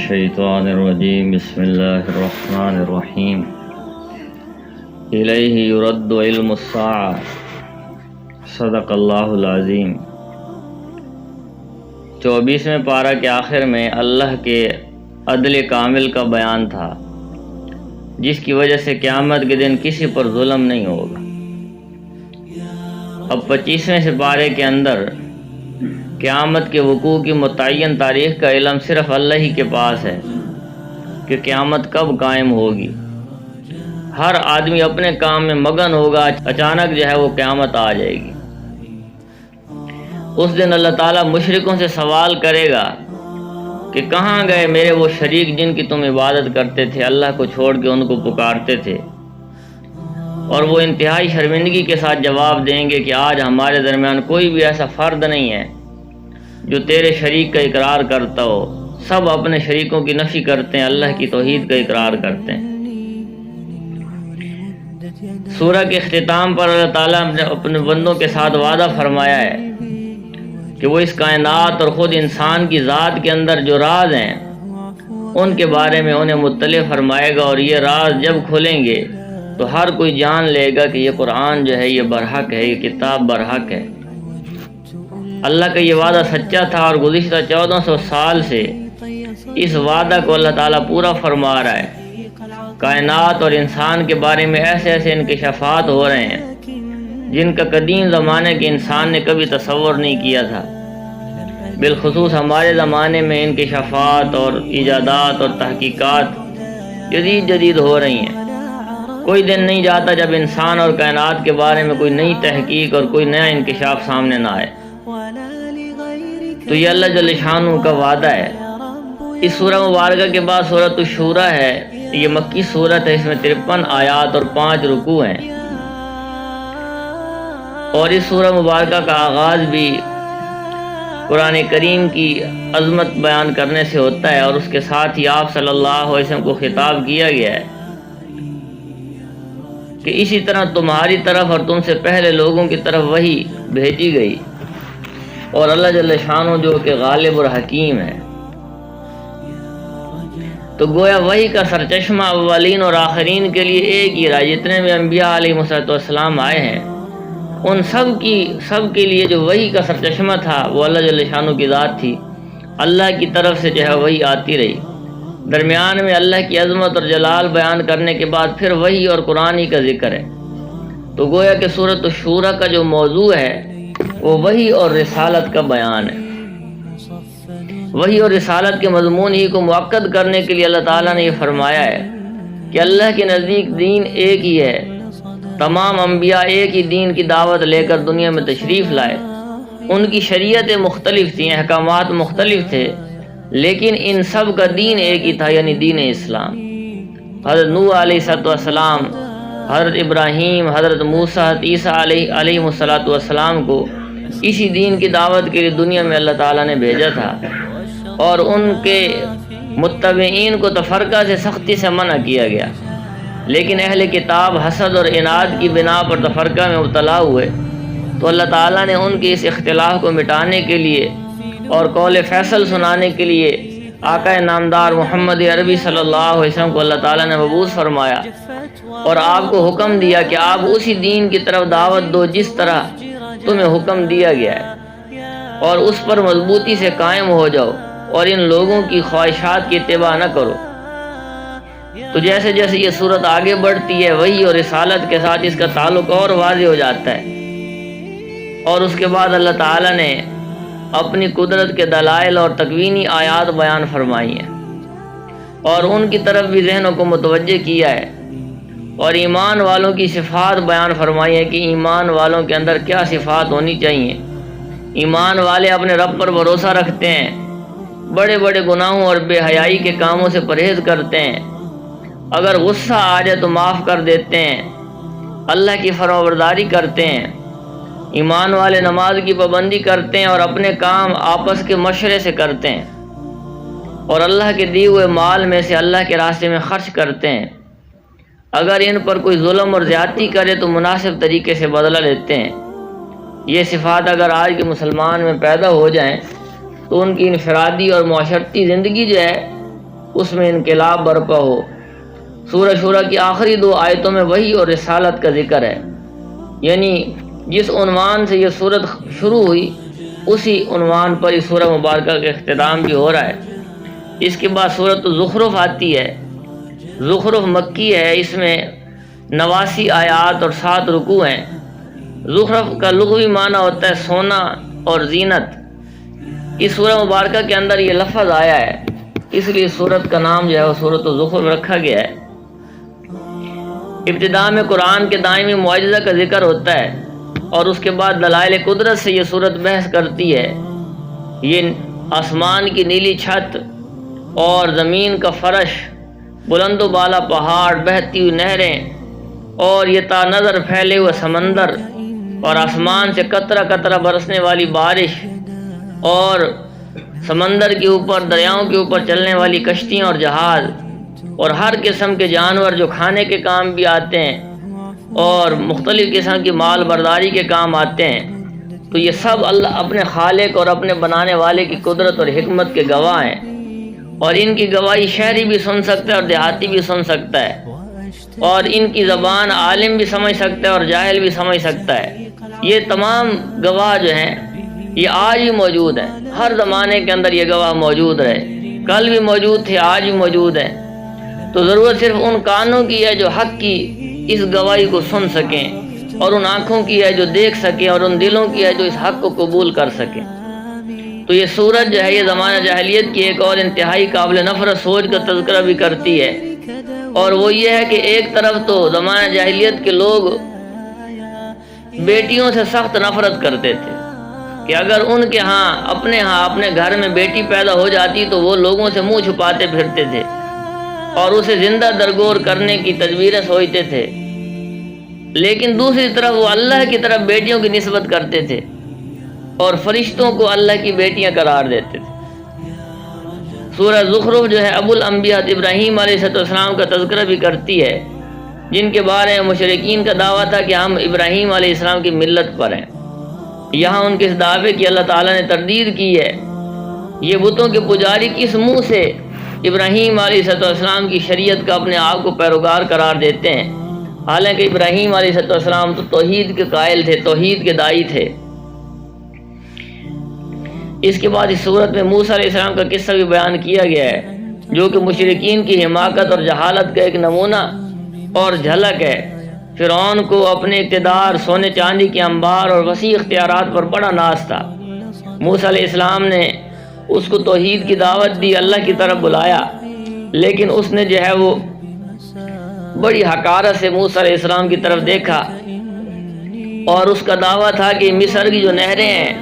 الشیطان الرجیم بسم اللہ الرحمن الرحیم الیہ یرد علم الساعة صدق اللہ العظیم۔ 24ویں پارہ کے آخر میں اللہ کے عدل کامل کا بیان تھا، جس کی وجہ سے قیامت کے دن کسی پر ظلم نہیں ہوگا۔ اب 25ویں سپارے کے اندر قیامت کے وقوع کی متعین تاریخ کا علم صرف اللہ ہی کے پاس ہے کہ قیامت کب قائم ہوگی۔ ہر آدمی اپنے کام میں مگن ہوگا، اچانک جو ہے وہ قیامت آ جائے گی۔ اس دن اللہ تعالیٰ مشرکوں سے سوال کرے گا کہ کہاں گئے میرے وہ شریک جن کی تم عبادت کرتے تھے، اللہ کو چھوڑ کے ان کو پکارتے تھے، اور وہ انتہائی شرمندگی کے ساتھ جواب دیں گے کہ آج ہمارے درمیان کوئی بھی ایسا فرد نہیں ہے جو تیرے شریک کا اقرار کرتا ہو، سب اپنے شریکوں کی نفی کرتے ہیں، اللہ کی توحید کا اقرار کرتے ہیں۔ سورہ کے اختتام پر اللہ تعالیٰ نے اپنے بندوں کے ساتھ وعدہ فرمایا ہے کہ وہ اس کائنات اور خود انسان کی ذات کے اندر جو راز ہیں ان کے بارے میں انہیں مطلع فرمائے گا، اور یہ راز جب کھلیں گے تو ہر کوئی جان لے گا کہ یہ قرآن جو ہے یہ برحق ہے، یہ کتاب برحق ہے۔ اللہ کا یہ وعدہ سچا تھا، اور گزشتہ 1400 سال سے اس وعدہ کو اللہ تعالیٰ پورا فرما رہا ہے۔ کائنات اور انسان کے بارے میں ایسے ایسے انکشافات ہو رہے ہیں جن کا قدیم زمانے کے انسان نے کبھی تصور نہیں کیا تھا۔ بالخصوص ہمارے زمانے میں انکشافات اور ایجادات اور تحقیقات جدید ہو رہی ہیں۔ کوئی دن نہیں جاتا جب انسان اور کائنات کے بارے میں کوئی نئی تحقیق اور کوئی نیا انکشاف سامنے نہ آئے۔ تو یہ اللہ جل شانہ کا وعدہ ہے۔ اس سورہ مبارکہ کے بعد سورۃ الشورى ہے، یہ مکی سورت ہے، اس میں 53 آیات اور 5 رکوع ہیں، اور اس سورہ مبارکہ کا آغاز بھی قرآن کریم کی عظمت بیان کرنے سے ہوتا ہے، اور اس کے ساتھ ہی آپ صلی اللہ علیہ وسلم کو خطاب کیا گیا ہے کہ اسی طرح تمہاری طرف اور تم سے پہلے لوگوں کی طرف وحی بھیجی گئی، اور اللہ جل شانہ جو کہ غالب اور حکیم ہے۔ تو گویا وحی کا سرچشمہ اولین اور آخرین کے لیے ایک ہی رہا۔ جتنے بھی انبیاء علیہ السلام آئے ہیں ان سب کے لیے جو وحی کا سرچشمہ تھا وہ اللہ جل شانہ کی ذات تھی۔ اللہ کی طرف سے جو ہے وحی آتی رہی، درمیان میں اللہ کی عظمت اور جلال بیان کرنے کے بعد پھر وحی اور قرآن ہی کا ذکر ہے۔ تو گویا کہ سورۃ الشورى کا جو موضوع ہے وہ وحی اور رسالت کا بیان ہے۔ وحی اور رسالت کے مضمون ہی کو مؤکد کرنے کے لیے اللہ تعالیٰ نے یہ فرمایا ہے کہ اللہ کے نزدیک دین ایک ہی ہے۔ تمام انبیاء ایک ہی دین کی دعوت لے کر دنیا میں تشریف لائے۔ ان کی شریعتیں مختلف تھیں، احکامات مختلف تھے، لیکن ان سب کا دین ایک ہی تھا، یعنی دین اسلام۔ حضرت نوح علیہ السلام، حضرت ابراہیم، حضرت موسیٰ، حضرت عیسیٰ علیہ السلام کو اسی دین کی دعوت کے لیے دنیا میں اللہ تعالیٰ نے بھیجا تھا، اور ان کے متبعین کو تفرقہ سے سختی سے منع کیا گیا۔ لیکن اہل کتاب حسد اور عناد کی بنا پر تفرقہ میں مبتلا ہوئے، تو اللہ تعالیٰ نے ان کے اس اختلاف کو مٹانے کے لیے اور قول فیصل سنانے کے لیے آقا نامدار محمد عربی صلی اللہ علیہ وسلم کو اللہ تعالیٰ نے مبعوث فرمایا، اور آپ کو حکم دیا کہ آپ اسی دین کی طرف دعوت دو جس طرح تمہیں حکم دیا گیا ہے، اور اس پر مضبوطی سے قائم ہو جاؤ، اور ان لوگوں کی خواہشات کی اتباع نہ کرو۔ تو جیسے جیسے یہ صورت آگے بڑھتی ہے وحی اور رسالت کے ساتھ اس کا تعلق اور واضح ہو جاتا ہے، اور اس کے بعد اللہ تعالیٰ نے اپنی قدرت کے دلائل اور تکوینی آیات بیان فرمائی ہیں، اور ان کی طرف بھی ذہنوں کو متوجہ کیا ہے، اور ایمان والوں کی صفات بیان فرمائی ہے کہ ایمان والوں کے اندر کیا صفات ہونی چاہیے۔ ایمان والے اپنے رب پر بھروسہ رکھتے ہیں، بڑے بڑے گناہوں اور بے حیائی کے کاموں سے پرہیز کرتے ہیں، اگر غصہ آ جائے تو معاف کر دیتے ہیں، اللہ کی فرمانبرداری کرتے ہیں۔ ایمان والے نماز کی پابندی کرتے ہیں، اور اپنے کام آپس کے مشورے سے کرتے ہیں، اور اللہ کے دیے ہوئے مال میں سے اللہ کے راستے میں خرچ کرتے ہیں۔ اگر ان پر کوئی ظلم اور زیادتی کرے تو مناسب طریقے سے بدلہ لیتے ہیں۔ یہ صفات اگر آج کے مسلمان میں پیدا ہو جائیں تو ان کی انفرادی اور معاشرتی زندگی جو ہے اس میں انقلاب برپا ہو۔ سورہ شورى کی آخری 2 آیتوں میں وحی اور رسالت کا ذکر ہے، یعنی جس عنوان سے یہ سورت شروع ہوئی اسی عنوان پر اس سورہ مبارکہ کا اختتام بھی ہو رہا ہے۔ اس کے بعد سورۃ زخرف آتی ہے۔ زخرف مکی ہے، اس میں 89 آیات اور 7 رکوع ہیں۔ زخرف کا لغوی معنی ہوتا ہے سونا اور زینت۔ اس سورہ مبارکہ کے اندر یہ لفظ آیا ہے، اس لیے سورت کا نام جو ہے وہ سورۃ زخرف رکھا گیا ہے۔ ابتداء میں قرآن کے دائمی معجزہ کا ذکر ہوتا ہے اور اس کے بعد دلائل قدرت سے یہ سورت بحث کرتی ہے۔ یہ آسمان کی نیلی چھت اور زمین کا فرش، بلند و بالا پہاڑ، بہتی ہوئی نہریں اور یہ تا نظر پھیلے ہوئے سمندر اور آسمان سے قطرہ قطرہ برسنے والی بارش اور سمندر کے اوپر، دریاؤں کے اوپر چلنے والی کشتیاں اور جہاز اور ہر قسم کے جانور جو کھانے کے کام بھی آتے ہیں اور مختلف قسم کی مال برداری کے کام آتے ہیں، تو یہ سب اللہ اپنے خالق اور اپنے بنانے والے کی قدرت اور حکمت کے گواہ ہیں، اور ان کی گواہی شہری بھی سن سکتا ہے اور دیہاتی بھی سن سکتا ہے، اور ان کی زبان عالم بھی سمجھ سکتا ہے اور جاہل بھی سمجھ سکتا ہے۔ یہ تمام گواہ جو ہیں یہ آج بھی موجود ہیں، ہر زمانے کے اندر یہ گواہ موجود رہے، کل بھی موجود تھے، آج بھی موجود ہیں۔ تو ضرورت صرف ان کانوں کی ہے جو حق کی اس گواہی کو سن سکیں، اور ان آنکھوں کی ہے جو دیکھ سکیں، اور ان دلوں کی ہے جو اس حق کو قبول کر سکیں۔ تو یہ سورت جو ہے یہ زمانہ جاہلیت کی ایک اور انتہائی قابل نفرت سوچ کا تذکرہ بھی کرتی ہے، اور وہ یہ ہے کہ ایک طرف تو زمانہ جاہلیت کے لوگ بیٹیوں سے سخت نفرت کرتے تھے کہ اگر ان کے اپنے گھر میں بیٹی پیدا ہو جاتی تو وہ لوگوں سے منہ چھپاتے پھرتے تھے اور اسے زندہ درگور کرنے کی تدبیریں سوچتے تھے، لیکن دوسری طرف وہ اللہ کی طرف بیٹیوں کی نسبت کرتے تھے اور فرشتوں کو اللہ کی بیٹیاں قرار دیتے تھے۔ سورہ زخرف جو ہے ابو الانبیاء ابراہیم علیہ السلام کا تذکرہ بھی کرتی ہے، جن کے بارے میں مشرکین کا دعویٰ تھا کہ ہم ابراہیم علیہ السلام کی ملت پر ہیں۔ یہاں ان کے اس دعوے کی اللہ تعالیٰ نے تردید کی ہے۔ یہ بتوں کے پجاری کس منہ سے ابراہیم علیہ السلام کی شریعت کا اپنے آپ کو پیروکار قرار دیتے ہیں، حالانکہ ابراہیم علیہ السلام تو توحید کے قائل تھے، توحید کے داعی تھے۔ اس کے بعد اس صورت میں موسیٰ علیہ السلام کا قصہ بھی بیان کیا گیا ہے، جو کہ مشرکین کی حماقت اور جہالت کا ایک نمونہ اور جھلک ہے۔ فرعون کو اپنے اقتدار، سونے چاندی کے انبار اور وسیع اختیارات پر بڑا ناز تھا۔ موسیٰ علیہ السلام نے اس کو توحید کی دعوت دی، اللہ کی طرف بلایا، لیکن اس نے جو ہے وہ بڑی حقارت سے موسیٰ علیہ السلام کی طرف دیکھا، اور اس کا دعویٰ تھا کہ مصر کی جو نہریں ہیں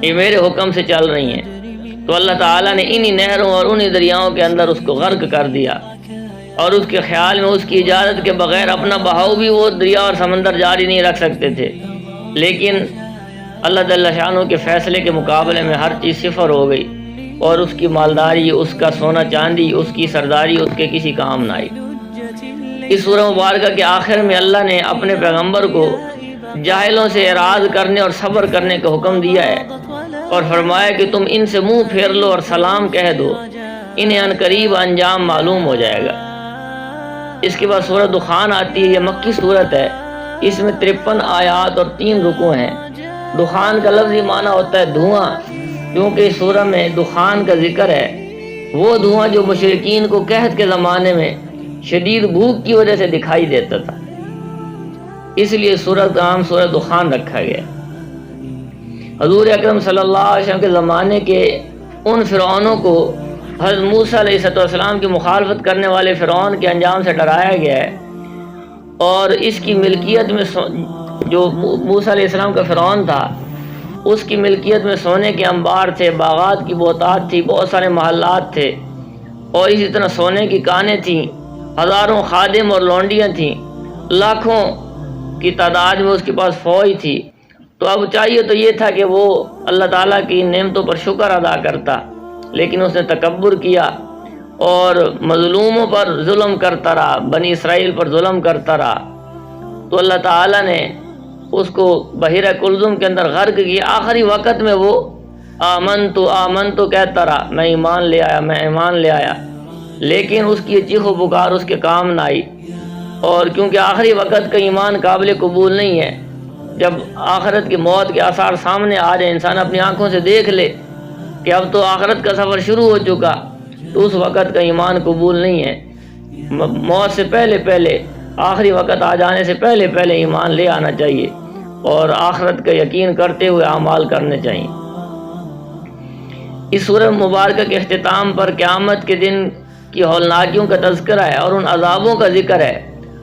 یہ میرے حکم سے چل رہی ہیں۔ تو اللہ تعالیٰ نے انہی نہروں اور انہی دریاؤں کے اندر اس کو غرق کر دیا، اور اس کے خیال میں اس کی اجازت کے بغیر اپنا بہاؤ بھی وہ دریا اور سمندر جاری نہیں رکھ سکتے تھے، لیکن اللہ جل شانہ کے فیصلے کے مقابلے میں ہر چیز صفر ہو گئی، اور اس کی مالداری، اس کا سونا چاندی، اس کی سرداری اس کے کسی کام نہ آئی۔ اس سورہ مبارکہ کے آخر میں اللہ نے اپنے پیغمبر کو جاہلوں سے اعراض کرنے اور صبر کرنے کا حکم دیا ہے، اور فرمایا کہ تم ان سے منہ پھیر لو اور سلام کہہ دو، انہیں عنقریب انجام معلوم ہو جائے گا۔ اس کے بعد سورہ دخان آتی ہے، یہ مکی صورت ہے، اس میں 53 آیات اور 3 رکوع ہیں۔ دخان کا لفظی معنی ہوتا ہے دھواں، کیونکہ اس سورہ میں دخان کا ذکر ہے، وہ دھواں جو مشرکین کو قحط کے زمانے میں شدید بھوک کی وجہ سے دکھائی دیتا تھا، اس لیے سورت کا نام سورہ دخان رکھا گیا۔ حضور اکرم صلی اللہ علیہ وسلم کے زمانے کے ان فرعونوں کو حضرت موسیٰ علیہ السلام کی مخالفت کرنے والے فرعون کے انجام سے ڈرایا گیا ہے، اور اس کی ملکیت میں جو موسیٰ علیہ السلام کا فرعون تھا اس کی ملکیت میں سونے کے انبار تھے، باغات کی بہتات تھی، بہت سارے محلات تھے، اور اسی طرح سونے کی کانیں تھیں، ہزاروں خادم اور لونڈیاں تھیں، لاکھوں کی تعداد میں اس کے پاس فوج تھی۔ تو اب چاہیے تو یہ تھا کہ وہ اللہ تعالیٰ کی نعمتوں پر شکر ادا کرتا، لیکن اس نے تکبر کیا اور مظلوموں پر ظلم کرتا رہا، بنی اسرائیل پر ظلم کرتا رہا۔ تو اللہ تعالیٰ نے اس کو بحیرہ کلزم کے اندر غرق کیا۔ آخری وقت میں وہ آمنتو کہتا رہا، میں ایمان لے آیا، میں ایمان لے آیا، لیکن اس کی چیخ و پکار اس کے کام نہ آئی، اور کیونکہ آخری وقت کا ایمان قابل قبول نہیں ہے، جب آخرت کی موت کے آثار سامنے آ جائے، انسان اپنی آنکھوں سے دیکھ لے کہ اب تو آخرت کا سفر شروع ہو چکا، تو اس وقت کا ایمان قبول نہیں ہے۔ موت سے پہلے پہلے، آخری وقت آ جانے سے پہلے پہلے ایمان لے آنا چاہیے اور آخرت کا یقین کرتے ہوئے اعمال کرنے چاہیے۔ اس سورہ مبارکہ کے اختتام پر قیامت کے دن کی ہولناکیوں کا تذکرہ ہے اور ان عذابوں کا ذکر ہے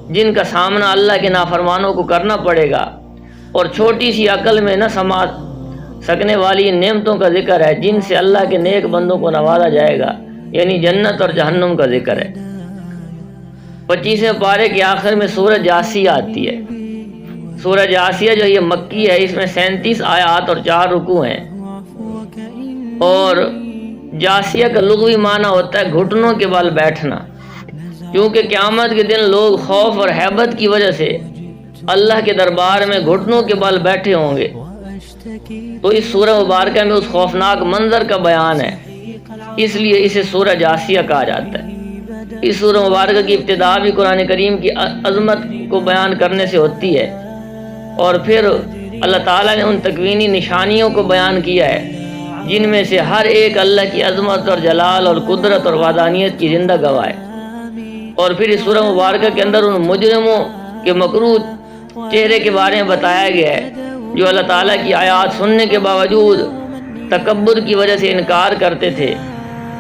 جن کا سامنا اللہ کے نافرمانوں کو کرنا پڑے گا، اور چھوٹی سی عقل میں نہ سما سکنے والی نعمتوں کا ذکر ہے جن سے اللہ کے نیک بندوں کو نوازا جائے گا، یعنی جنت اور جہنم کا ذکر ہے۔ 25ویں پارے کے آخر میں سورہ جاسیہ آتی ہے۔ سورہ جاسیہ جو یہ مکی ہے، اس میں 37 آیات اور 4 رکوع ہیں، اور جاسیہ کا لغوی معنی ہوتا ہے گھٹنوں کے بل بیٹھنا، کیونکہ قیامت کے دن لوگ خوف اور ہیبت کی وجہ سے اللہ کے دربار میں گھٹنوں کے بل بیٹھے ہوں گے، تو اس سورہ مبارکہ میں اس خوفناک منظر کا بیان ہے، اس لیے اسے سورہ جاسیہ کہا جاتا ہے۔ اس سورہ مبارکہ کی ابتدا بھی قرآن کریم کی عظمت کو بیان کرنے سے ہوتی ہے، اور پھر اللہ تعالیٰ نے ان تکوینی نشانیوں کو بیان کیا ہے جن میں سے ہر ایک اللہ کی عظمت اور جلال اور قدرت اور وحدانیت کی زندہ گواہ ہے۔ اور پھر اس سورہ مبارکہ کے اندر ان مجرموں کے مکروہ چہرے کے بارے میں بتایا گیا ہے جو اللہ تعالیٰ کی آیات سننے کے باوجود تکبر کی وجہ سے انکار کرتے تھے،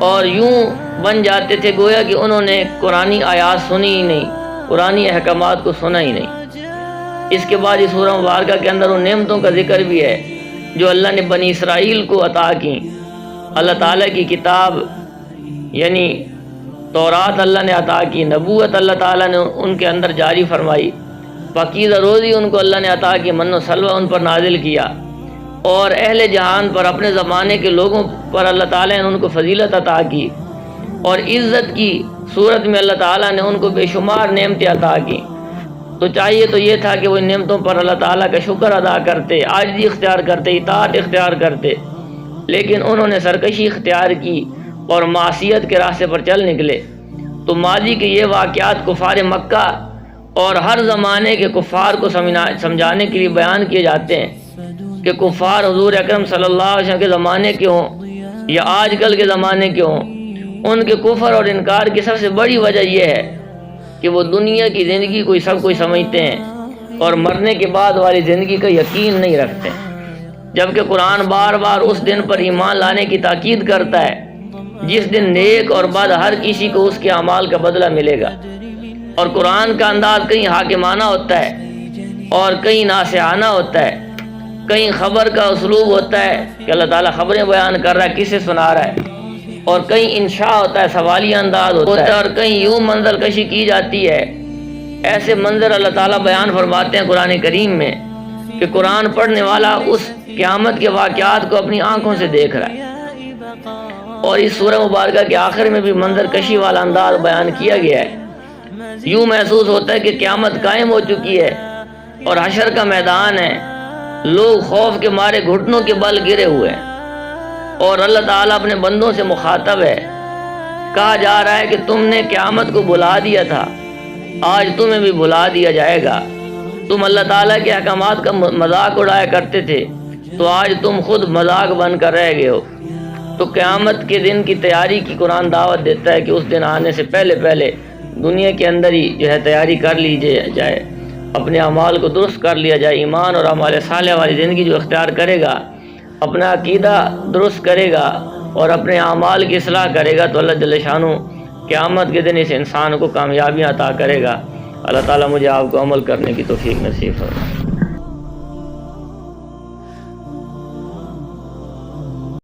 اور یوں بن جاتے تھے گویا کہ انہوں نے قرآنی آیات سنی ہی نہیں، قرآنی احکامات کو سنا ہی نہیں۔ اس کے بعد اس سورہ مبارکہ کے اندر ان نعمتوں کا ذکر بھی ہے جو اللہ نے بنی اسرائیل کو عطا کی۔ اللہ تعالیٰ کی کتاب یعنی تورات اللہ نے عطا کی، نبوت اللہ تعالیٰ نے ان کے اندر جاری فرمائی، پاکیزہ روزی ان کو اللہ نے عطا کی، من و سلوہ ان پر نازل کیا، اور اہل جہان پر، اپنے زمانے کے لوگوں پر اللہ تعالیٰ نے ان کو فضیلت عطا کی، اور عزت کی صورت میں اللہ تعالیٰ نے ان کو بے شمار نعمتیں عطا کی۔ تو چاہیے تو یہ تھا کہ وہ ان نعمتوں پر اللہ تعالیٰ کا شکر ادا کرتے، عاجزی اختیار کرتے، اطاعت اختیار کرتے، لیکن انہوں نے سرکشی اختیار کی اور معصیت کے راستے پر چل نکلے۔ تو ماضی کے یہ واقعات کفار مکہ اور ہر زمانے کے کفار کو سمجھانے کے لیے بیان کیے جاتے ہیں کہ کفار حضور اکرم صلی اللہ علیہ وسلم کے زمانے کے ہوں یا آج کل کے زمانے کے ہوں، ان کے کفر اور انکار کی سب سے بڑی وجہ یہ ہے کہ وہ دنیا کی زندگی کو سب کچھ سمجھتے ہیں اور مرنے کے بعد والی زندگی کا یقین نہیں رکھتے، جبکہ قرآن بار بار اس دن پر ایمان لانے کی تاکید کرتا ہے جس دن نیک اور بد ہر کسی کو اس کے اعمال کا بدلہ ملے گا۔ اور قرآن کا انداز کہیں حاکمانہ ہوتا ہے اور کہیں ناصحانہ ہوتا ہے، کہیں خبر کا اسلوب ہوتا ہے کہ اللہ تعالیٰ خبریں بیان کر رہا ہے، کسے سنا رہا ہے، اور کہیں انشاء ہوتا ہے، سوالیہ انداز ہوتا ہے، اور کہیں یوں منظر کشی کی جاتی ہے۔ ایسے منظر اللہ تعالیٰ بیان فرماتے ہیں قرآن کریم میں کہ قرآن پڑھنے والا اس قیامت کے واقعات کو اپنی آنکھوں سے دیکھ رہا ہے۔ اور اس سورہ مبارکہ کے آخر میں بھی منظر کشی والا انداز بیان کیا گیا ہے، یوں محسوس ہوتا ہے کہ قیامت قائم ہو چکی ہے اور حشر کا میدان ہے، لوگ خوف کے مارے گھٹنوں کے بل گرے ہوئے ہیں، اور اللہ تعالیٰ اپنے بندوں سے مخاطب ہے، کہا جا رہا ہے کہ تم نے قیامت کو بھلا دیا تھا، آج تمہیں بھی بھلا دیا جائے گا۔ تم اللہ تعالیٰ کے احکامات کا مذاق اڑایا کرتے تھے، تو آج تم خود مذاق بن کر رہ گئے ہو۔ تو قیامت کے دن کی تیاری کی قرآن دعوت دیتا ہے کہ اس دن آنے سے پہلے پہلے دنیا کے اندر ہی تیاری کر لی جائے، اپنے اعمال کو درست کر لیا جائے، ایمان اور اعمال صالحہ والی زندگی جو اختیار کرے گا، اپنا عقیدہ درست کرے گا اور اپنے اعمال کی اصلاح کرے گا، تو اللہ جل شانہ قیامت کے دن اس انسان کو کامیابیاں عطا کرے گا۔ اللہ تعالیٰ مجھے آپ کو عمل کرنے کی توفیق نصیب فرمائے۔